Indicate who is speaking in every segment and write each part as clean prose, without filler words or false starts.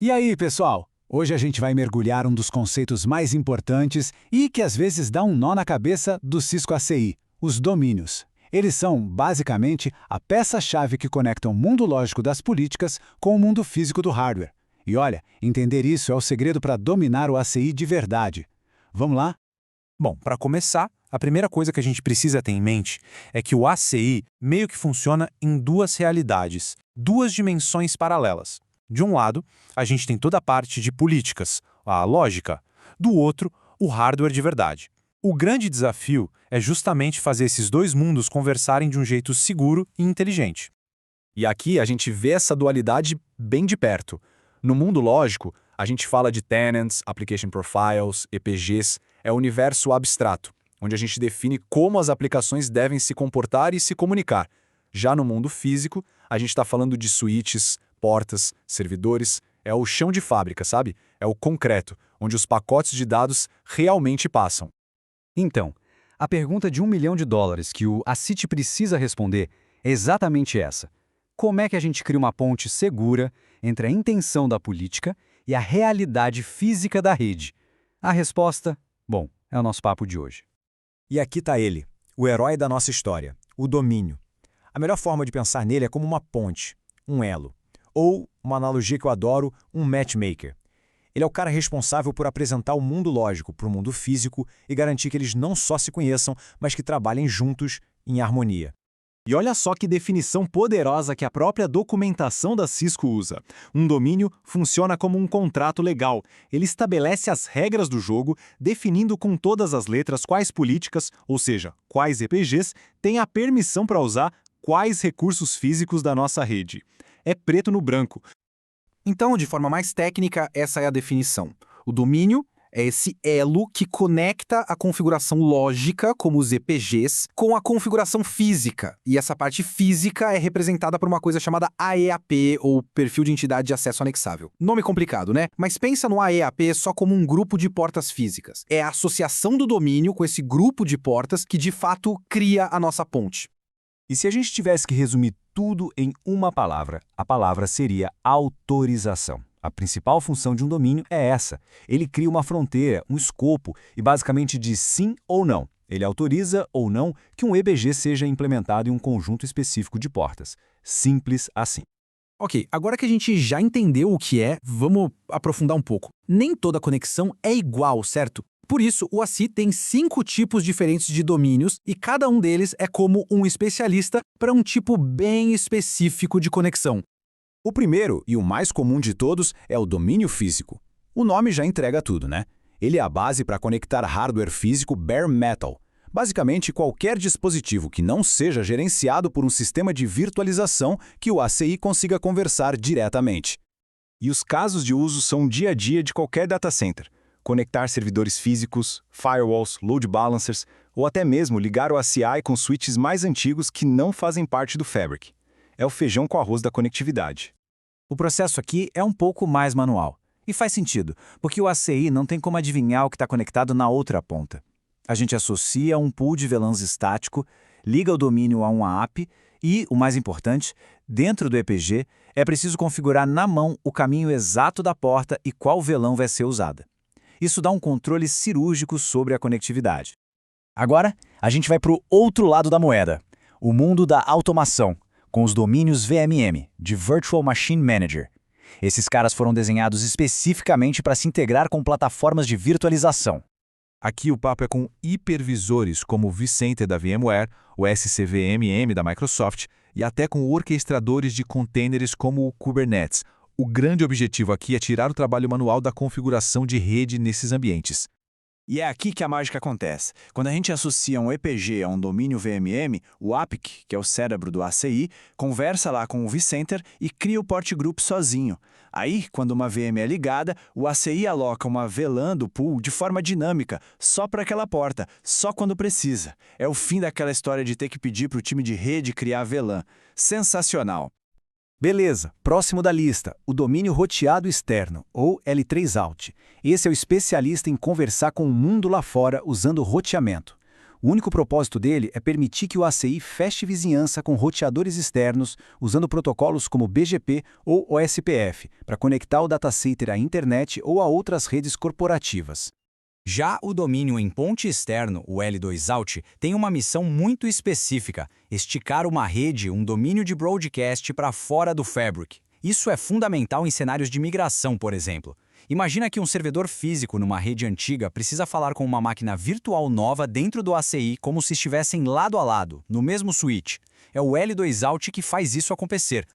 Speaker 1: E aí, pessoal? Hoje a gente vai mergulhar um dos conceitos mais importantes e que às vezes dá um nó na cabeça do Cisco ACI, os domínios. Eles são, basicamente, a peça-chave que conecta o mundo lógico das políticas com o mundo físico do hardware. E olha, entender isso é o segredo para dominar o ACI de verdade. Vamos lá?
Speaker 2: Bom, para começar, a primeira coisa que a gente precisa ter em mente é que o ACI meio que funciona em duas realidades, duas dimensões paralelas. De um lado, a gente tem toda a parte de políticas, a lógica. Do outro, o hardware de verdade. O grande desafio é justamente fazer esses dois mundos conversarem de um jeito seguro e inteligente.
Speaker 3: E aqui a gente vê essa dualidade bem de perto. No mundo lógico, a gente fala de tenants, application profiles, EPGs, é o universo abstrato, onde a gente define como as aplicações devem se comportar e se comunicar. Já no mundo físico, a gente está falando de switches, portas, servidores, é o chão de fábrica, sabe? É o concreto, onde os pacotes de dados realmente passam.
Speaker 4: Então, a pergunta de $1 milhão que o ACIT precisa responder é exatamente essa. Como é que a gente cria uma ponte segura entre a intenção da política e a realidade física da rede? A resposta, bom, é o nosso papo de hoje.
Speaker 5: E aqui está ele, o herói da nossa história, o domínio. A melhor forma de pensar nele é como uma ponte, um elo. Ou, uma analogia que eu adoro, um matchmaker. Ele é o cara responsável por apresentar o mundo lógico para o mundo físico e garantir que eles não só se conheçam, mas que trabalhem juntos em harmonia.
Speaker 6: E olha só que definição poderosa que a própria documentação da Cisco usa. Um domínio funciona como um contrato legal. Ele estabelece as regras do jogo, definindo com todas as letras quais políticas, ou seja, quais EPGs, têm a permissão para usar quais recursos físicos da nossa rede. É preto no branco.
Speaker 7: Então, de forma mais técnica, essa é a definição. O domínio é esse elo que conecta a configuração lógica, como os EPGs, com a configuração física. E essa parte física é representada por uma coisa chamada AEAP, ou Perfil de Entidade de Acesso Anexável. Nome complicado, né? Mas pensa no AEAP só como um grupo de portas físicas. É a associação do domínio com esse grupo de portas que, de fato, cria a nossa ponte.
Speaker 5: E se a gente tivesse que resumir tudo em uma palavra, a palavra seria autorização. A principal função de um domínio é essa. Ele cria uma fronteira, um escopo e basicamente diz sim ou não. Ele autoriza ou não que um EBG seja implementado em um conjunto específico de portas. Simples assim.
Speaker 7: Ok, agora que a gente já entendeu o que é, vamos aprofundar um pouco. Nem toda conexão é igual, certo? Por isso, o ACI tem 5 tipos diferentes de domínios e cada um deles é como um especialista para um tipo bem específico de conexão.
Speaker 5: O primeiro e o mais comum de todos é o domínio físico. O nome já entrega tudo, né? Ele é a base para conectar hardware físico bare metal. Basicamente, qualquer dispositivo que não seja gerenciado por um sistema de virtualização que o ACI consiga conversar diretamente. E os casos de uso são o dia a dia de qualquer data center. Conectar servidores físicos, firewalls, load balancers, ou até mesmo ligar o ACI com switches mais antigos que não fazem parte do Fabric. É o feijão com arroz da conectividade.
Speaker 1: O processo aqui é um pouco mais manual. E faz sentido, porque o ACI não tem como adivinhar o que está conectado na outra ponta. A gente associa um pool de VLANs estático, liga o domínio a uma API e, o mais importante, dentro do EPG, é preciso configurar na mão o caminho exato da porta e qual VLAN vai ser usada. Isso dá um controle cirúrgico sobre a conectividade. Agora, a gente vai para o outro lado da moeda, o mundo da automação, com os domínios VMM, de Virtual Machine Manager. Esses caras foram desenhados especificamente para se integrar com plataformas de virtualização.
Speaker 2: Aqui o papo é com hipervisores como o vCenter da VMware, o SCVMM da Microsoft e até com orquestradores de containers como o Kubernetes. O grande objetivo aqui é tirar o trabalho manual da configuração de rede nesses ambientes.
Speaker 1: E é aqui que a mágica acontece. Quando a gente associa um EPG a um domínio VMM, o APIC, que é o cérebro do ACI, conversa lá com o vCenter e cria o port group sozinho. Aí, quando uma VM é ligada, o ACI aloca uma VLAN do pool de forma dinâmica, só para aquela porta, só quando precisa. É o fim daquela história de ter que pedir para o time de rede criar VLAN. Sensacional! Beleza, próximo da lista, o domínio roteado externo, ou L3 Out. Esse é o especialista em conversar com o mundo lá fora usando roteamento. O único propósito dele é permitir que o ACI feche vizinhança com roteadores externos, usando protocolos como BGP ou OSPF, para conectar o datacenter à internet ou a outras redes corporativas.
Speaker 4: Já o domínio em ponte externo, o L2Out, tem uma missão muito específica: esticar uma rede, um domínio de broadcast para fora do Fabric. Isso é fundamental em cenários de migração, por exemplo. Imagina que um servidor físico numa rede antiga precisa falar com uma máquina virtual nova dentro do ACI como se estivessem lado a lado, no mesmo switch. É o L2Out que faz isso acontecer.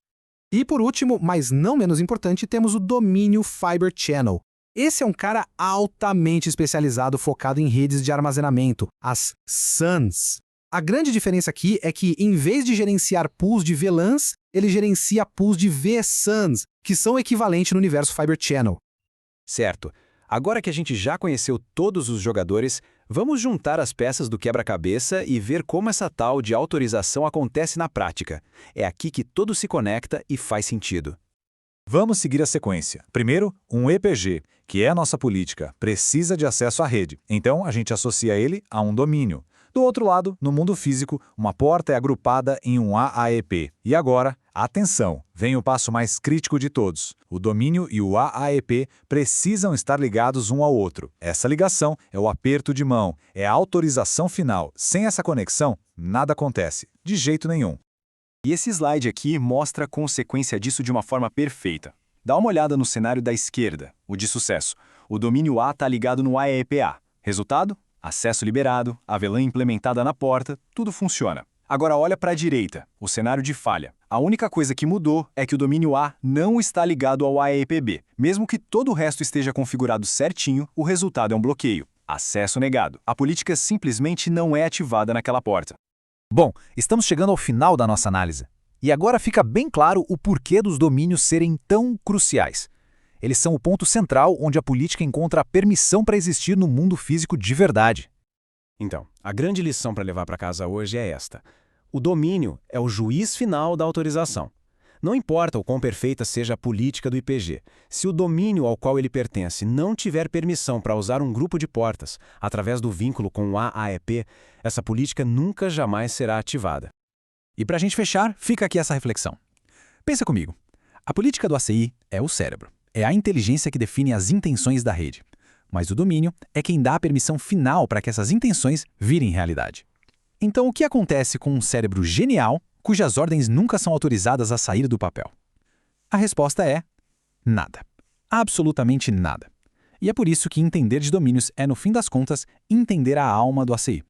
Speaker 7: E por último, mas não menos importante, temos o domínio Fiber Channel. Esse é um cara altamente especializado focado em redes de armazenamento, as SANs. A grande diferença aqui é que, em vez de gerenciar pools de VLANs, ele gerencia pools de vSANs, que são equivalentes no universo Fiber Channel.
Speaker 5: Certo. Agora que a gente já conheceu todos os jogadores, vamos juntar as peças do quebra-cabeça e ver como essa tal de autorização acontece na prática. É aqui que tudo se conecta e faz sentido.
Speaker 2: Vamos seguir a sequência. Primeiro, um EPG, que é a nossa política, precisa de acesso à rede. Então, a gente associa ele a um domínio. Do outro lado, no mundo físico, uma porta é agrupada em um AAEP. E agora, atenção, vem o passo mais crítico de todos. O domínio e o AAEP precisam estar ligados um ao outro. Essa ligação é o aperto de mão, é a autorização final. Sem essa conexão, nada acontece, de jeito nenhum.
Speaker 5: E esse slide aqui mostra a consequência disso de uma forma perfeita. Dá uma olhada no cenário da esquerda, o de sucesso. O domínio A está ligado no AEPA. Resultado? Acesso liberado, a VLAN implementada na porta, tudo funciona. Agora olha para a direita, o cenário de falha. A única coisa que mudou é que o domínio A não está ligado ao AEPB. Mesmo que todo o resto esteja configurado certinho, o resultado é um bloqueio. Acesso negado. A política simplesmente não é ativada naquela porta.
Speaker 1: Bom, estamos chegando ao final da nossa análise. E agora fica bem claro o porquê dos domínios serem tão cruciais. Eles são o ponto central onde a política encontra a permissão para existir no mundo físico de verdade.
Speaker 5: Então, a grande lição para levar para casa hoje é esta. O domínio é o juiz final da autorização. Não importa o quão perfeita seja a política do IPG, se o domínio ao qual ele pertence não tiver permissão para usar um grupo de portas através do vínculo com o AAEP, essa política nunca jamais será ativada.
Speaker 1: E para a gente fechar, fica aqui essa reflexão. Pensa comigo. A política do ACI é o cérebro. É a inteligência que define as intenções da rede. Mas o domínio é quem dá a permissão final para que essas intenções virem realidade. Então, o que acontece com um cérebro genial cujas ordens nunca são autorizadas a sair do papel? A resposta é nada. Absolutamente nada. E é por isso que entender de domínios é, no fim das contas, entender a alma do ACI.